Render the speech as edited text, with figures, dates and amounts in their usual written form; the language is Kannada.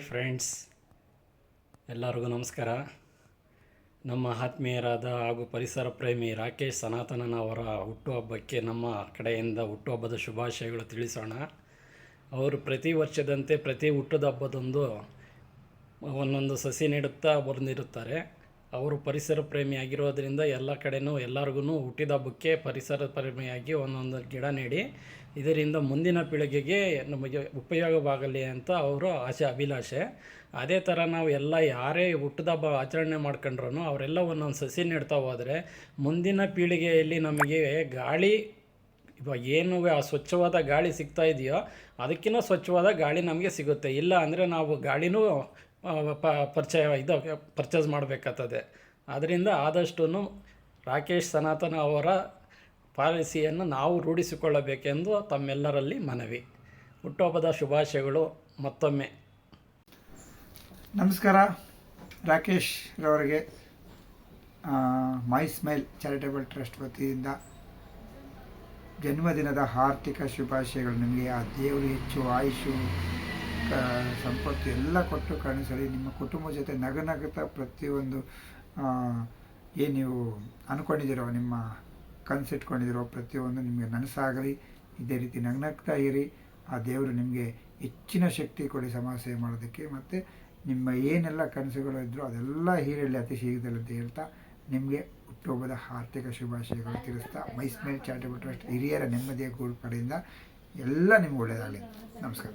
ಫ್ರೆಂಡ್ಸ್, ಎಲ್ಲರಿಗೂ ನಮಸ್ಕಾರ. ನಮ್ಮ ಆತ್ಮೀಯರಾದ ಹಾಗೂ ಪರಿಸರ ಪ್ರೇಮಿ ರಾಕೇಶ್ ಸನಾತನನವರ ಹುಟ್ಟುಹಬ್ಬಕ್ಕೆ ನಮ್ಮ ಕಡೆಯಿಂದ ಹುಟ್ಟುಹಬ್ಬದ ಶುಭಾಶಯಗಳು ತಿಳಿಸೋಣ. ಅವರು ಪ್ರತಿ ವರ್ಷದಂತೆ ಪ್ರತಿ ಹುಟ್ಟುದ ಹಬ್ಬದಂದು ಒಂದೊಂದು ಸಸಿ ನೆಡುತ್ತಾ ಬಂದಿರುತ್ತಾರೆ. ಅವರು ಪರಿಸರ ಪ್ರೇಮಿಯಾಗಿರೋದರಿಂದ ಎಲ್ಲ ಕಡೆಯೂ ಎಲ್ಲರಿಗೂ ಹುಟ್ಟಿದ ಹಬ್ಬಕ್ಕೆ ಪರಿಸರ ಪ್ರೇಮಿಯಾಗಿ ಒಂದೊಂದು ಗಿಡ ನೆಡಿ ಇದರಿಂದ ಮುಂದಿನ ಪೀಳಿಗೆಗೆ ನಮಗೆ ಉಪಯೋಗವಾಗಲಿ ಅಂತ ಅವರು ಅಭಿಲಾಷೆ. ಅದೇ ಥರ ನಾವು ಎಲ್ಲ ಯಾರೇ ಹುಟ್ಟಿದ ಹಬ್ಬ ಆಚರಣೆ ಮಾಡ್ಕೊಂಡ್ರೂ ಅವರೆಲ್ಲ ಒಂದೊಂದು ಸಸಿ ನೆಡ್ತಾ ಹೋದರೆ ಮುಂದಿನ ಪೀಳಿಗೆಯಲ್ಲಿ ನಮಗೆ ಗಾಳಿ ಇವಾಗ ಏನು ಸ್ವಚ್ಛವಾದ ಗಾಳಿ ಸಿಗ್ತಾ ಇದೆಯೋ ಅದಕ್ಕಿಂತ ಸ್ವಚ್ಛವಾದ ಗಾಳಿ ನಮಗೆ ಸಿಗುತ್ತೆ. ಇಲ್ಲ ಅಂದರೆ ನಾವು ಗಾಳಿನೂ ಪರ್ಚೇಸ್ ಮಾಡಬೇಕಾಗ್ತದೆ. ಆದ್ದರಿಂದ ಆದಷ್ಟು ರಾಕೇಶ್ ಸನಾತನ ಅವರ ಪಾಲಿಸಿಯನ್ನು ನಾವು ರೂಢಿಸಿಕೊಳ್ಳಬೇಕೆಂದು ತಮ್ಮೆಲ್ಲರಲ್ಲಿ ಮನವಿ. ಹುಟ್ಟುಹಬ್ಬದ ಶುಭಾಶಯಗಳು ಮತ್ತೊಮ್ಮೆ. ನಮಸ್ಕಾರ. ರಾಕೇಶ್ ರವರಿಗೆ ಮೈ ಸ್ಮೈಲ್ ಚಾರಿಟೇಬಲ್ ಟ್ರಸ್ಟ್ ವತಿಯಿಂದ ಜನ್ಮದಿನದ ಆರ್ಥಿಕ ಶುಭಾಶಯಗಳು. ನಿಮಗೆ ಆ ದೇವರು ಹೆಚ್ಚು ಆಯುಷು ಸಂಪತ್ತು ಎಲ್ಲ ಕೊಟ್ಟು ಕಾಣಿಸಲಿ. ನಿಮ್ಮ ಕುಟುಂಬದ ಜೊತೆ ನಗುತ್ತಾ ಪ್ರತಿಯೊಂದು ಏನು ನೀವು ಅಂದ್ಕೊಂಡಿದ್ದೀರೋ, ನಿಮ್ಮ ಕನಸಿಟ್ಕೊಂಡಿದ್ದೀರೋ ಪ್ರತಿಯೊಂದು ನಿಮಗೆ ನನಸಾಗಲಿ. ಇದೇ ರೀತಿ ನಗ್ನಗ್ತಾ ಇರಿ. ಆ ದೇವರು ನಿಮಗೆ ಹೆಚ್ಚಿನ ಶಕ್ತಿ ಕೊಡಿ ಸಮಾಜ ಸೇವೆ ಮಾಡೋದಕ್ಕೆ. ಮತ್ತು ನಿಮ್ಮ ಏನೆಲ್ಲ ಕನಸುಗಳು ಇದ್ದರೂ ಅದೆಲ್ಲ ಹೀರಲಿ ಅತಿ ಶೀಘ್ರದಲ್ಲಿ ಅಂತ ಹೇಳ್ತಾ ನಿಮಗೆ ಹುಟ್ಟುಹಬ್ಬದ ಆರ್ಥಿಕ ಶುಭಾಶಯಗಳು ತಿಳಿಸ್ತಾ ಮೈ ಸ್ಮೈಲ್ ಚಾರಿಟೇಬಲ್ ಟ್ರಸ್ಟ್ ಹಿರಿಯರ ನೆಮ್ಮದಿಯ ಗೂಡು ಕಡೆಯಿಂದ ಎಲ್ಲ ನಿಮ್ಗೆ ಒಳ್ಳೆಯದಾಗಲಿ. ನಮಸ್ಕಾರ.